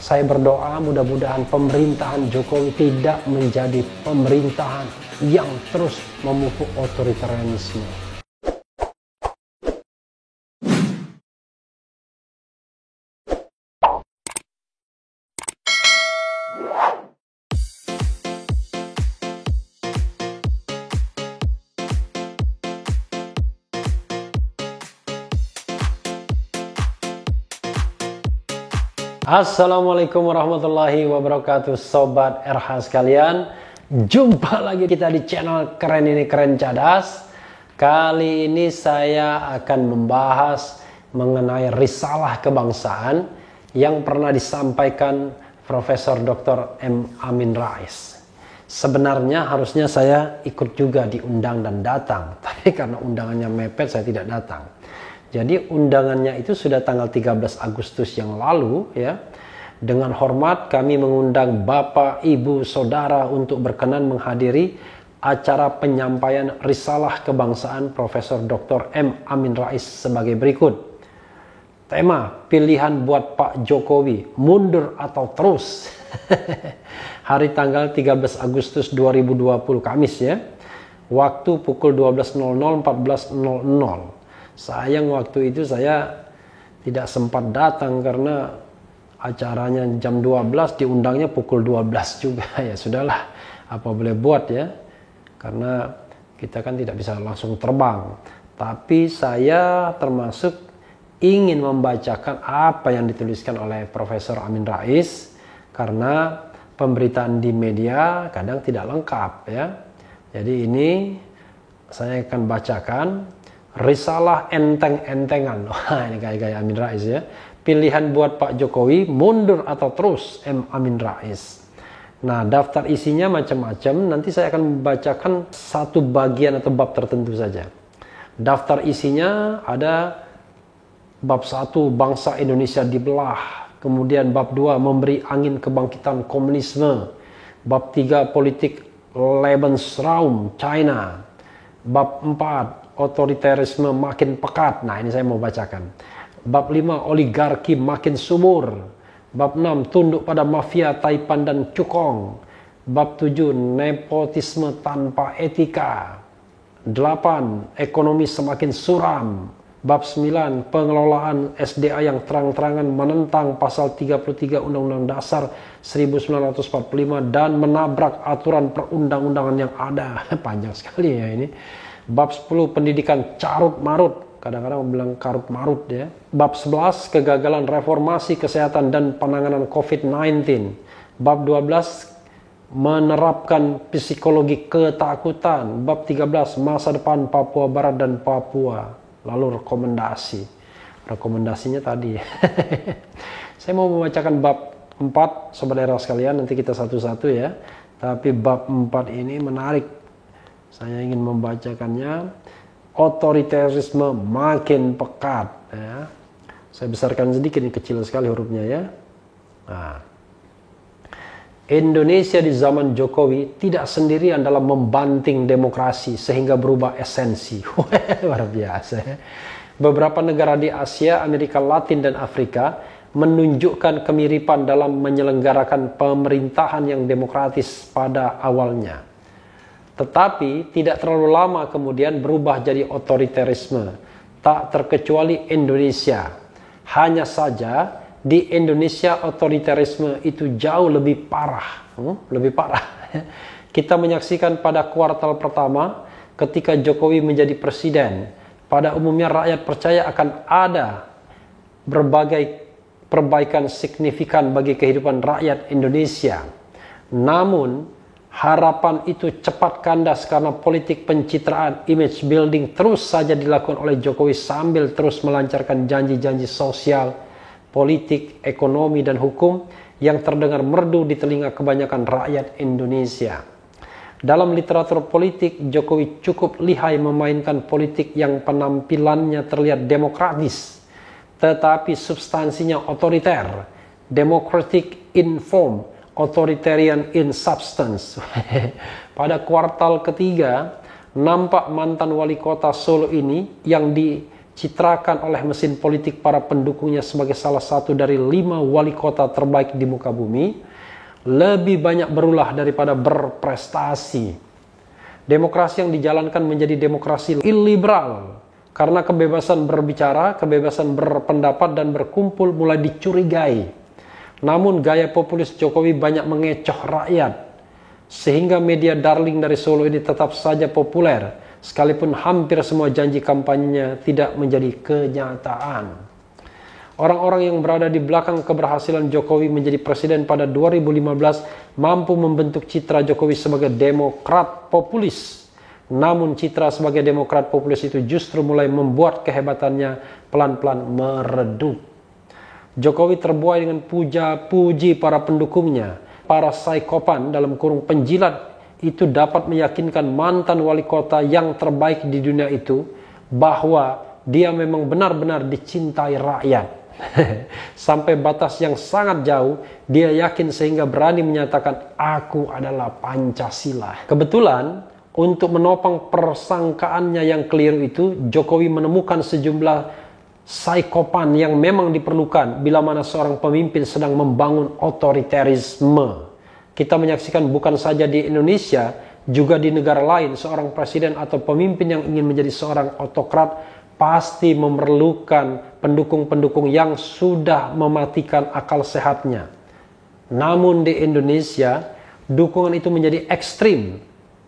Saya berdoa mudah-mudahan pemerintahan Jokowi tidak menjadi pemerintahan yang terus memupuk otoritarianisme. Assalamualaikum warahmatullahi wabarakatuh, Sobat RH sekalian. Jumpa lagi kita di channel Keren Ini Keren Cadas. Kali ini saya akan membahas mengenai risalah kebangsaan yang pernah disampaikan Profesor Dr. M. Amin Rais. Sebenarnya harusnya saya ikut juga diundang dan datang, tapi karena undangannya mepet saya tidak datang. Jadi undangannya itu sudah tanggal 13 Agustus yang lalu ya. Dengan hormat kami mengundang Bapak, Ibu, Saudara untuk berkenan menghadiri acara penyampaian risalah kebangsaan Profesor Dr. M. Amin Rais sebagai berikut. Tema pilihan buat Pak Jokowi, mundur atau terus. Hari tanggal 13 Agustus 2020 Kamis ya. Waktu pukul 12.00 14.00. Sayang waktu itu saya tidak sempat datang karena acaranya jam 12, diundangnya pukul 12 juga. Ya sudahlah, apa boleh buat ya, karena kita kan tidak bisa langsung terbang. Tapi saya termasuk ingin membacakan apa yang dituliskan oleh Profesor Amin Rais, karena pemberitaan di media kadang tidak lengkap ya. Jadi ini saya akan bacakan risalah enteng-entengan. Wah, ini gaya-gaya Amin Rais ya. Pilihan buat Pak Jokowi, mundur atau terus, M. Amin Rais. Nah, daftar isinya macam-macam. Nanti saya akan membacakan satu bagian atau bab tertentu saja. Daftar isinya ada bab 1, bangsa Indonesia dibelah. Kemudian bab 2, memberi angin kebangkitan komunisme. Bab 3, politik Lebensraum China. Bab 4, otoritarisme makin pekat. Nah, ini saya mau bacakan. Bab 5, oligarki makin subur. Bab 6, tunduk pada mafia Taipan dan Cukong. Bab 7, nepotisme tanpa etika. 8, ekonomi semakin suram. Bab 9, pengelolaan SDA yang terang-terangan menentang pasal 33 Undang-Undang Dasar 1945 dan menabrak aturan perundang-undangan yang ada. Panjang sekali ya ini. Bab 10, pendidikan carut-marut. Kadang-kadang bilang karut-marut ya. Bab 11, kegagalan reformasi kesehatan dan penanganan COVID-19. Bab 12, menerapkan psikologi ketakutan. Bab 13, masa depan Papua Barat dan Papua. Lalu rekomendasi. Rekomendasinya tadi. Saya mau membacakan bab 4, Sobat RH sekalian. Nanti kita satu-satu ya. Tapi bab 4 ini menarik. Saya ingin membacakannya. Otoritarisme makin pekat ya. Saya besarkan sedikit, ini kecil sekali hurufnya ya. Nah, Indonesia di zaman Jokowi tidak sendirian dalam membanting demokrasi sehingga berubah esensi. Luar biasa ya. Beberapa negara di Asia, Amerika Latin dan Afrika menunjukkan kemiripan dalam menyelenggarakan pemerintahan yang demokratis pada awalnya. Tetapi tidak terlalu lama kemudian berubah jadi otoritarisme. Tak terkecuali Indonesia. Hanya saja di Indonesia otoritarisme itu jauh lebih parah. Lebih parah. Kita menyaksikan pada kuartal pertama ketika Jokowi menjadi presiden. Pada umumnya rakyat percaya akan ada berbagai perbaikan signifikan bagi kehidupan rakyat Indonesia. Namun harapan itu cepat kandas karena politik pencitraan, image building terus saja dilakukan oleh Jokowi sambil terus melancarkan janji-janji sosial, politik, ekonomi, dan hukum yang terdengar merdu di telinga kebanyakan rakyat Indonesia. Dalam literatur politik, Jokowi cukup lihai memainkan politik yang penampilannya terlihat demokratis, tetapi substansinya otoriter, democratic in form, authoritarian in substance. Pada kuartal ketiga, nampak mantan wali kota Solo ini yang dicitrakan oleh mesin politik para pendukungnya sebagai salah satu dari 5 wali kota terbaik di muka bumi, lebih banyak berulah daripada berprestasi. Demokrasi yang dijalankan menjadi demokrasi illiberal, karena kebebasan berbicara, kebebasan berpendapat dan berkumpul mulai dicurigai. Namun gaya populis Jokowi banyak mengecoh rakyat, sehingga media darling dari Solo ini tetap saja populer, sekalipun hampir semua janji kampanyenya tidak menjadi kenyataan. Orang-orang yang berada di belakang keberhasilan Jokowi menjadi presiden pada 2015 mampu membentuk citra Jokowi sebagai demokrat populis. Namun citra sebagai demokrat populis itu justru mulai membuat kehebatannya pelan-pelan meredup. Jokowi terbuai dengan puja-puji para pendukungnya. Para psikopan dalam kurung penjilat itu dapat meyakinkan mantan wali kota yang terbaik di dunia itu bahwa dia memang benar-benar dicintai rakyat. Sampai batas yang sangat jauh, dia yakin sehingga berani menyatakan, "Aku adalah Pancasila." Kebetulan, untuk menopang persangkaannya yang keliru itu, Jokowi menemukan sejumlah psikopan yang memang diperlukan bila mana seorang pemimpin sedang membangun otoriterisme. Kita menyaksikan bukan saja di Indonesia, juga di negara lain, seorang presiden atau pemimpin yang ingin menjadi seorang autokrat pasti memerlukan pendukung-pendukung yang sudah mematikan akal sehatnya. Namun di Indonesia, dukungan itu menjadi ekstrim.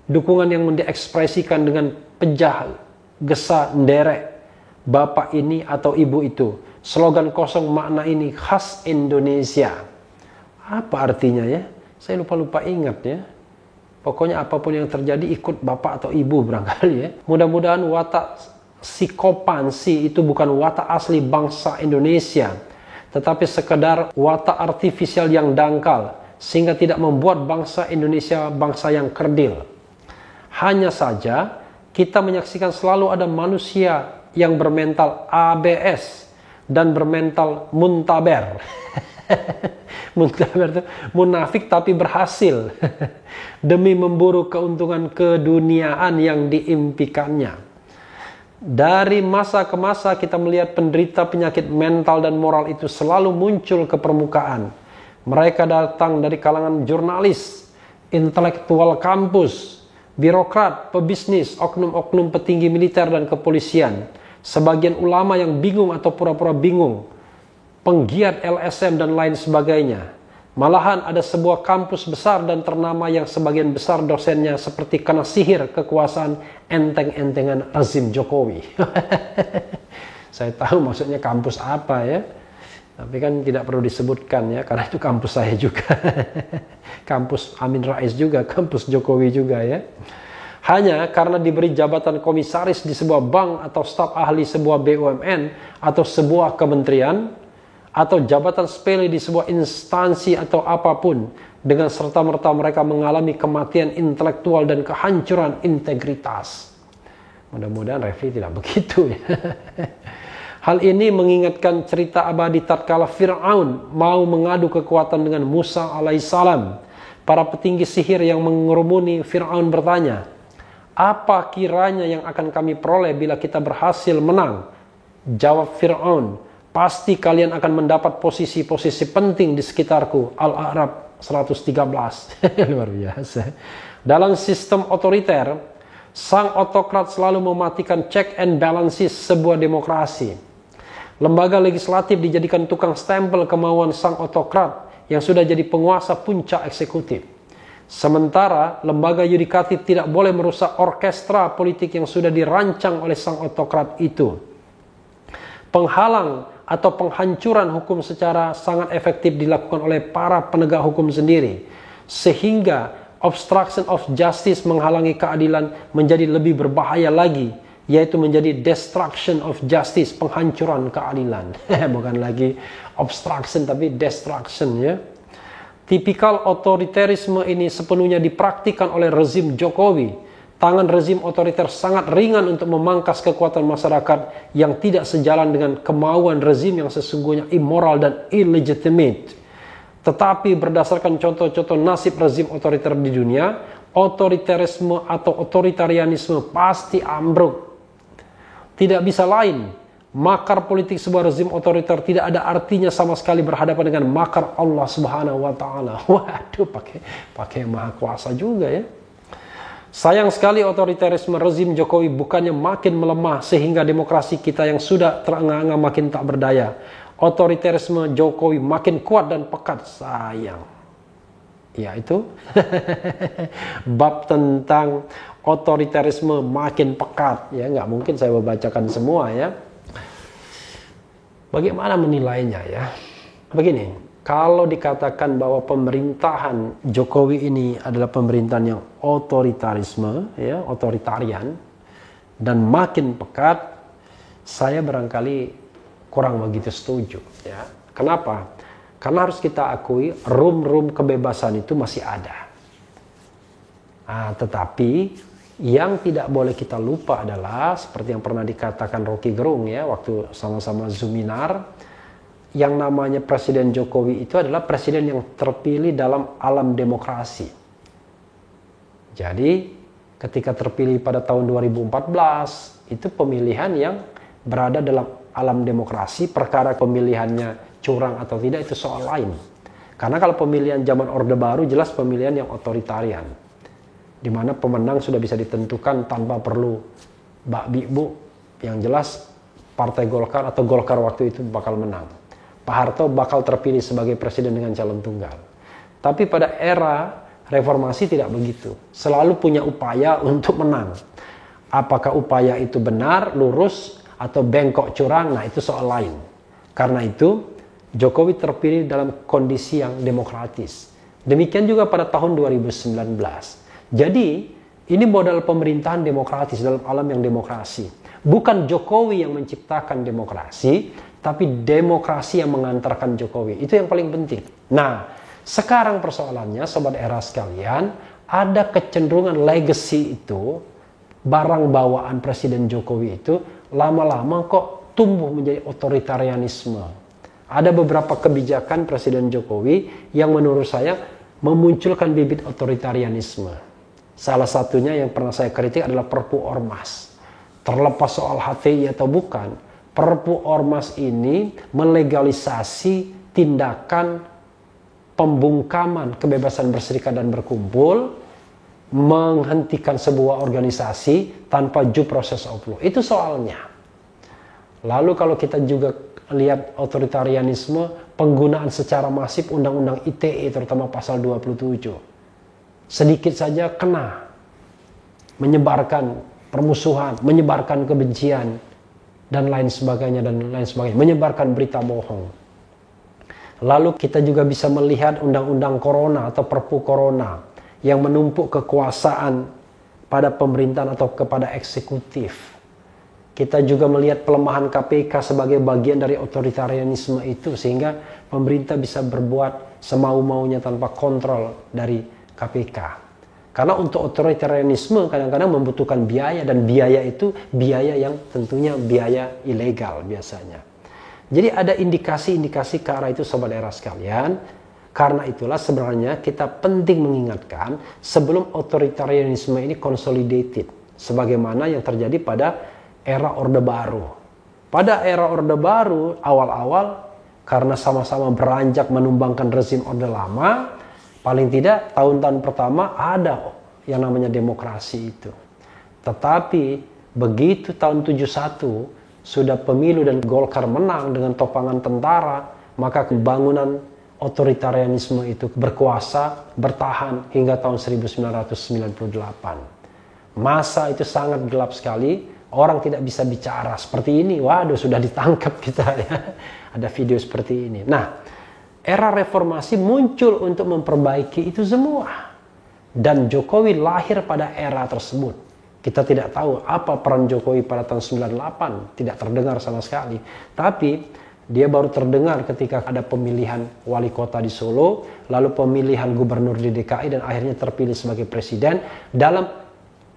Dukungan yang diekspresikan dengan pejah, gesa, nderek, bapak ini atau ibu itu. Slogan kosong makna ini khas Indonesia. Apa artinya ya? Saya lupa ingat ya. Pokoknya apapun yang terjadi ikut bapak atau ibu barangkali ya. Mudah-mudahan watak psikopansi itu bukan watak asli bangsa Indonesia, tetapi sekedar watak artifisial yang dangkal, sehingga tidak membuat bangsa Indonesia bangsa yang kerdil. Hanya saja kita menyaksikan selalu ada manusia yang bermental ABS dan bermental muntaber. Muntaber itu munafik tapi berhasil demi memburu keuntungan keduniaan yang diimpikannya. Dari masa ke masa kita melihat penderita penyakit mental dan moral itu selalu muncul ke permukaan. Mereka datang dari kalangan jurnalis, intelektual kampus, birokrat, pebisnis, oknum-oknum petinggi militer dan kepolisian, sebagian ulama yang bingung atau pura-pura bingung, penggiat LSM dan lain sebagainya. Malahan ada sebuah kampus besar dan ternama yang sebagian besar dosennya seperti kena sihir kekuasaan enteng-entengan rezim Jokowi. Saya tahu maksudnya kampus apa ya, tapi kan tidak perlu disebutkan ya, karena itu kampus saya juga. Kampus Amin Rais juga, kampus Jokowi juga ya. Hanya karena diberi jabatan komisaris di sebuah bank atau staf ahli sebuah BUMN atau sebuah kementerian, atau jabatan sepele di sebuah instansi atau apapun, dengan serta-merta mereka mengalami kematian intelektual dan kehancuran integritas. Mudah-mudahan Refli tidak begitu ya. Hal ini mengingatkan cerita abadi tatkala Fir'aun mau mengadu kekuatan dengan Musa alaihissalam. Para petinggi sihir yang mengerumuni Fir'aun bertanya, "Apa kiranya yang akan kami peroleh bila kita berhasil menang?" Jawab Fir'aun, "Pasti kalian akan mendapat posisi-posisi penting di sekitarku." Al-A'raf 113. Luar biasa. Dalam sistem otoriter, sang autokrat selalu mematikan check and balances sebuah demokrasi. Lembaga legislatif dijadikan tukang stempel kemauan sang autokrat yang sudah jadi penguasa puncak eksekutif. Sementara lembaga yudikatif tidak boleh merusak orkestra politik yang sudah dirancang oleh sang autokrat itu. Penghalang atau penghancuran hukum secara sangat efektif dilakukan oleh para penegak hukum sendiri, sehingga obstruction of justice menghalangi keadilan menjadi lebih berbahaya lagi, yaitu menjadi destruction of justice, penghancuran keadilan. Bukan lagi obstruction tapi destruction ya. Tipikal otoriterisme ini sepenuhnya dipraktikkan oleh rezim Jokowi. Tangan rezim otoriter sangat ringan untuk memangkas kekuatan masyarakat yang tidak sejalan dengan kemauan rezim yang sesungguhnya immoral dan illegitimate. Tetapi berdasarkan contoh-contoh nasib rezim otoriter di dunia, otoriterisme atau otoritarianisme pasti ambruk. Tidak bisa lain, Makar politik sebuah rezim otoriter tidak ada artinya sama sekali berhadapan dengan makar Allah Subhanahu wa taala. Waduh, pakai Maha Kuasa juga ya. Sayang sekali otoritarisme rezim Jokowi bukannya makin melemah sehingga demokrasi kita yang sudah terengah-engah makin tak berdaya. Otoritarisme Jokowi makin kuat dan pekat. Sayang. Ya itu bab tentang otoritarisme makin pekat. Ya nggak mungkin saya membacakan semua ya. Bagaimana menilainya ya? Begini, kalau dikatakan bahwa pemerintahan Jokowi ini adalah pemerintahan yang otoritarisme, ya, otoritarian, dan makin pekat, saya barangkali kurang begitu setuju. Ya. Kenapa? Karena harus kita akui, room kebebasan itu masih ada. Tetapi yang tidak boleh kita lupa adalah seperti yang pernah dikatakan Rocky Gerung ya waktu sama-sama Zoominar, yang namanya Presiden Jokowi itu adalah presiden yang terpilih dalam alam demokrasi. Jadi ketika terpilih pada tahun 2014 itu pemilihan yang berada dalam alam demokrasi. Perkara pemilihannya curang atau tidak itu soal lain. Karena kalau pemilihan zaman Orde Baru jelas pemilihan yang otoritarian, di mana pemenang sudah bisa ditentukan tanpa perlu bak-bibu. Yang jelas Partai Golkar atau Golkar waktu itu bakal menang. Pak Harto bakal terpilih sebagai presiden dengan calon tunggal. Tapi pada era reformasi tidak begitu. Selalu punya upaya untuk menang. Apakah upaya itu benar, lurus, atau bengkok curang, nah itu soal lain. Karena itu Jokowi terpilih dalam kondisi yang demokratis. Demikian juga pada tahun 2019. Jadi, ini modal pemerintahan demokratis dalam alam yang demokrasi. Bukan Jokowi yang menciptakan demokrasi, tapi demokrasi yang mengantarkan Jokowi. Itu yang paling penting. Nah, sekarang persoalannya, Sobat Era sekalian, ada kecenderungan legacy itu, barang bawaan Presiden Jokowi itu, lama-lama kok tumbuh menjadi otoritarianisme. Ada beberapa kebijakan Presiden Jokowi yang menurut saya memunculkan bibit otoritarianisme. Salah satunya yang pernah saya kritik adalah Perpu Ormas. Terlepas soal HTI atau bukan, Perpu Ormas ini melegalisasi tindakan pembungkaman kebebasan berserikat dan berkumpul, menghentikan sebuah organisasi tanpa due process of law. Itu soalnya. Lalu kalau kita juga lihat otoritarianisme, penggunaan secara masif undang-undang ITE terutama pasal 27. Sedikit saja kena, menyebarkan permusuhan, menyebarkan kebencian, dan lain sebagainya, menyebarkan berita bohong. Lalu kita juga bisa melihat undang-undang Corona atau Perpu Corona yang menumpuk kekuasaan pada pemerintahan atau kepada eksekutif. Kita juga melihat pelemahan KPK sebagai bagian dari otoritarianisme itu, sehingga pemerintah bisa berbuat semau-maunya tanpa kontrol dari KPK. Karena untuk otoritarianisme kadang-kadang membutuhkan biaya, dan biaya itu biaya yang tentunya biaya ilegal biasanya. Jadi ada indikasi-indikasi ke arah itu, Sobat Era sekalian. Karena itulah sebenarnya kita penting mengingatkan sebelum otoritarianisme ini consolidated, sebagaimana yang terjadi pada era Orde Baru. Pada era Orde Baru awal-awal, karena sama-sama beranjak menumbangkan rezim Orde Lama, paling tidak tahun-tahun pertama ada yang namanya demokrasi itu. Tetapi begitu tahun 71 sudah pemilu dan Golkar menang dengan topangan tentara, maka pembangunan otoritarianisme itu berkuasa, bertahan hingga tahun 1998. Masa itu sangat gelap sekali, orang tidak bisa bicara seperti ini. Waduh, sudah ditangkap kita ya. Ada video seperti ini. Nah, era reformasi muncul untuk memperbaiki itu semua. Dan Jokowi lahir pada era tersebut. Kita tidak tahu apa peran Jokowi pada tahun 98, tidak terdengar sama sekali. Tapi dia baru terdengar ketika ada pemilihan wali kota di Solo, lalu pemilihan gubernur di DKI, dan akhirnya terpilih sebagai presiden dalam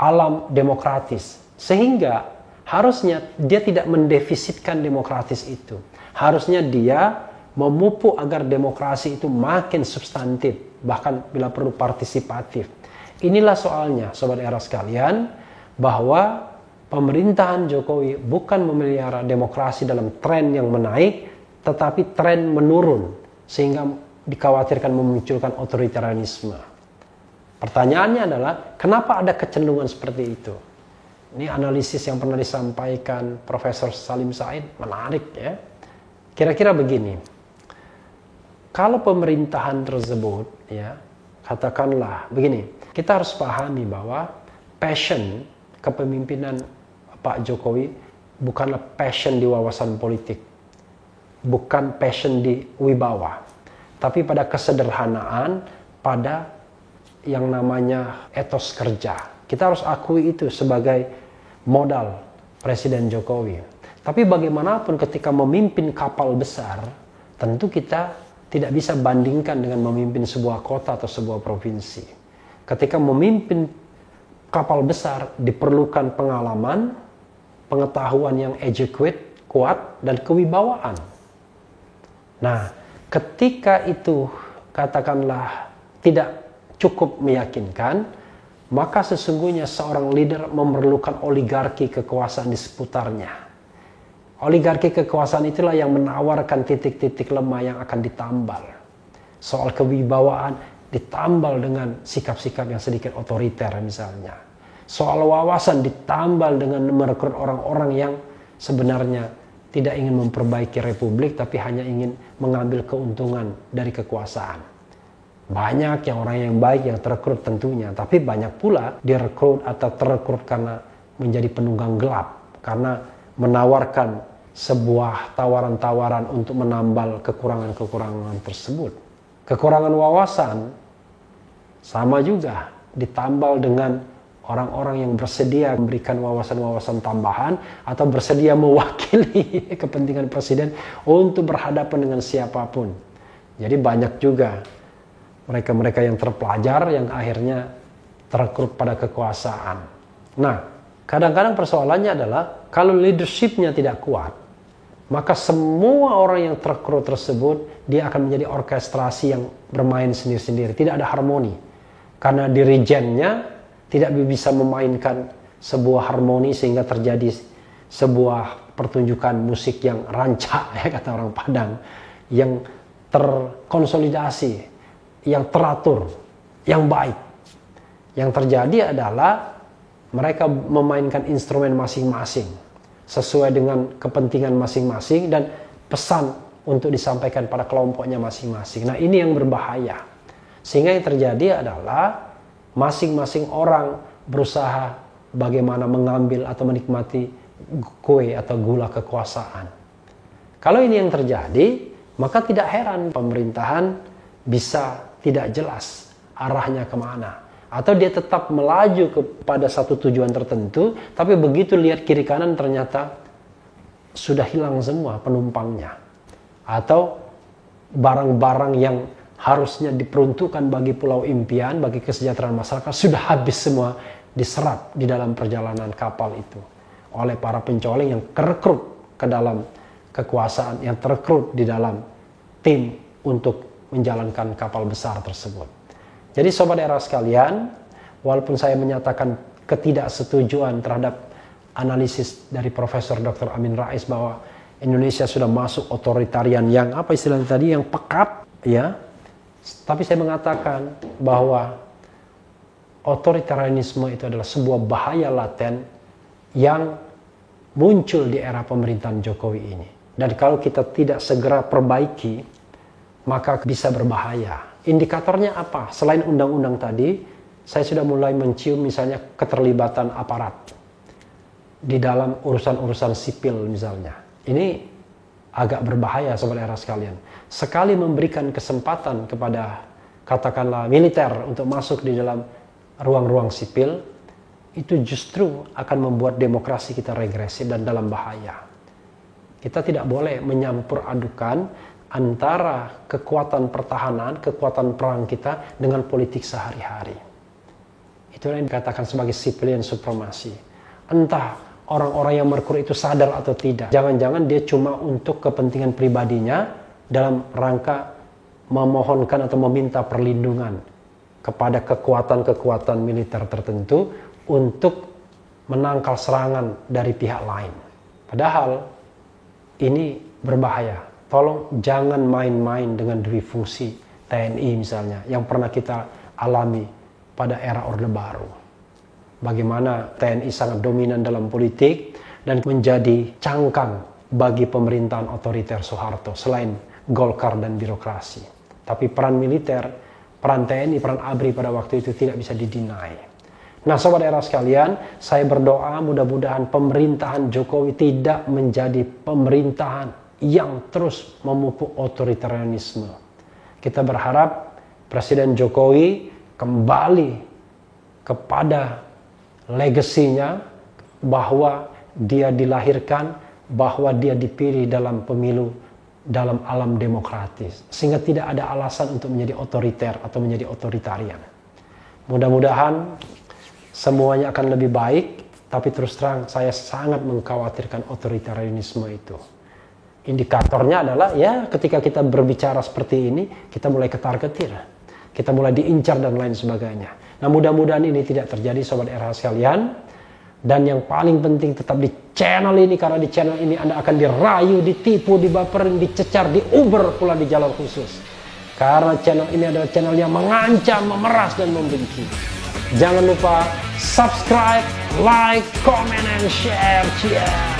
alam demokratis. Sehingga harusnya dia tidak mendefisitkan demokratis itu. Harusnya dia memupuk agar demokrasi itu makin substantif, bahkan bila perlu partisipatif. Inilah soalnya, Sobat Era sekalian, bahwa pemerintahan Jokowi bukan memelihara demokrasi dalam tren yang menaik, tetapi tren menurun, sehingga dikhawatirkan memunculkan otoritarianisme. Pertanyaannya adalah, kenapa ada kecenderungan seperti itu? Ini analisis yang pernah disampaikan Profesor Salim Said, menarik ya. Kira-kira begini, kalau pemerintahan tersebut, ya, katakanlah begini, kita harus pahami bahwa passion kepemimpinan Pak Jokowi bukanlah passion di wawasan politik, bukan passion di wibawa, tapi pada kesederhanaan, pada yang namanya etos kerja. Kita harus akui itu sebagai modal Presiden Jokowi. Tapi bagaimanapun ketika memimpin kapal besar, tentu kita tidak bisa bandingkan dengan memimpin sebuah kota atau sebuah provinsi. Ketika memimpin kapal besar diperlukan pengalaman, pengetahuan yang adequate, kuat, dan kewibawaan. Nah, ketika itu katakanlah tidak cukup meyakinkan, maka sesungguhnya seorang leader memerlukan oligarki kekuasaan di seputarnya. Oligarki kekuasaan itulah yang menawarkan titik-titik lemah yang akan ditambal. Soal kewibawaan ditambal dengan sikap-sikap yang sedikit otoriter misalnya. Soal wawasan ditambal dengan merekrut orang-orang yang sebenarnya tidak ingin memperbaiki republik, tapi hanya ingin mengambil keuntungan dari kekuasaan. Banyak yang orang yang baik yang terekrut tentunya, tapi banyak pula direkrut atau terekrut karena menjadi penunggang gelap, karena menawarkan sebuah tawaran-tawaran untuk menambal kekurangan-kekurangan tersebut. Kekurangan wawasan sama juga ditambal dengan orang-orang yang bersedia memberikan wawasan-wawasan tambahan atau bersedia mewakili kepentingan presiden untuk berhadapan dengan siapapun. Jadi banyak juga mereka-mereka yang terpelajar yang akhirnya terekrut pada kekuasaan. Nah, kadang-kadang persoalannya adalah kalau leadershipnya tidak kuat, maka semua orang yang terekrut tersebut dia akan menjadi orkestrasi yang bermain sendiri-sendiri, tidak ada harmoni. Karena dirijennya tidak bisa memainkan sebuah harmoni sehingga terjadi sebuah pertunjukan musik yang rancak, ya kata orang Padang, yang terkonsolidasi, yang teratur, yang baik. Yang terjadi adalah mereka memainkan instrumen masing-masing sesuai dengan kepentingan masing-masing dan pesan untuk disampaikan pada kelompoknya masing-masing. Nah, ini yang berbahaya. Sehingga yang terjadi adalah masing-masing orang berusaha bagaimana mengambil atau menikmati kue atau gula kekuasaan. Kalau ini yang terjadi, maka tidak heran pemerintahan bisa tidak jelas arahnya kemana. Atau dia tetap melaju kepada satu tujuan tertentu, tapi begitu lihat kiri kanan ternyata sudah hilang semua penumpangnya. Atau barang-barang yang harusnya diperuntukkan bagi pulau impian, bagi kesejahteraan masyarakat, sudah habis semua diserap di dalam perjalanan kapal itu oleh para pencoleng yang terekrut ke dalam kekuasaan, yang terekrut di dalam tim untuk menjalankan kapal besar tersebut. Jadi sobat era sekalian, walaupun saya menyatakan ketidaksetujuan terhadap analisis dari Profesor Dr. Amin Rais bahwa Indonesia sudah masuk otoritarian yang apa istilahnya tadi, yang pekat, ya. Tapi saya mengatakan bahwa otoritarianisme itu adalah sebuah bahaya laten yang muncul di era pemerintahan Jokowi ini. Dan kalau kita tidak segera perbaiki, maka bisa berbahaya. Indikatornya apa? Selain undang-undang tadi, saya sudah mulai mencium misalnya keterlibatan aparat di dalam urusan-urusan sipil misalnya. Ini agak berbahaya sobat era sekalian. Sekali memberikan kesempatan kepada katakanlah militer untuk masuk di dalam ruang-ruang sipil, itu justru akan membuat demokrasi kita regresif dan dalam bahaya. Kita tidak boleh menyampur adukan antara kekuatan pertahanan, kekuatan perang kita dengan politik sehari-hari. Itulah yang dikatakan sebagai civilian supremacy. Entah orang-orang yang merekrut itu sadar atau tidak. Jangan-jangan dia cuma untuk kepentingan pribadinya dalam rangka memohonkan atau meminta perlindungan kepada kekuatan-kekuatan militer tertentu untuk menangkal serangan dari pihak lain. Padahal ini berbahaya. Tolong jangan main-main dengan dui fungsi TNI misalnya, yang pernah kita alami pada era Orde Baru. Bagaimana TNI sangat dominan dalam politik dan menjadi cangkang bagi pemerintahan otoriter Soeharto selain Golkar dan birokrasi. Tapi peran militer, peran TNI, peran ABRI pada waktu itu tidak bisa didinai. Nah, sobat era sekalian, saya berdoa mudah-mudahan pemerintahan Jokowi tidak menjadi pemerintahan yang terus memupuk otoritarianisme. Kita berharap Presiden Jokowi kembali kepada legasinya, bahwa dia dilahirkan, bahwa dia dipilih dalam pemilu dalam alam demokratis, sehingga tidak ada alasan untuk menjadi otoriter atau menjadi otoritarian. Mudah-mudahan semuanya akan lebih baik, tapi terus terang saya sangat mengkhawatirkan otoritarianisme itu. Indikatornya adalah ya ketika kita berbicara seperti ini, kita mulai ketar-ketir, kita mulai diincar dan lain sebagainya. Nah, mudah-mudahan ini tidak terjadi, sobat RH sekalian. Dan yang paling penting tetap di channel ini, karena di channel ini Anda akan dirayu, ditipu, dibaperin, dicecar, diuber pula di jalur khusus. Karena channel ini adalah channel yang mengancam, memeras, dan membenci. Jangan lupa subscribe, like, comment, and share. Cheers!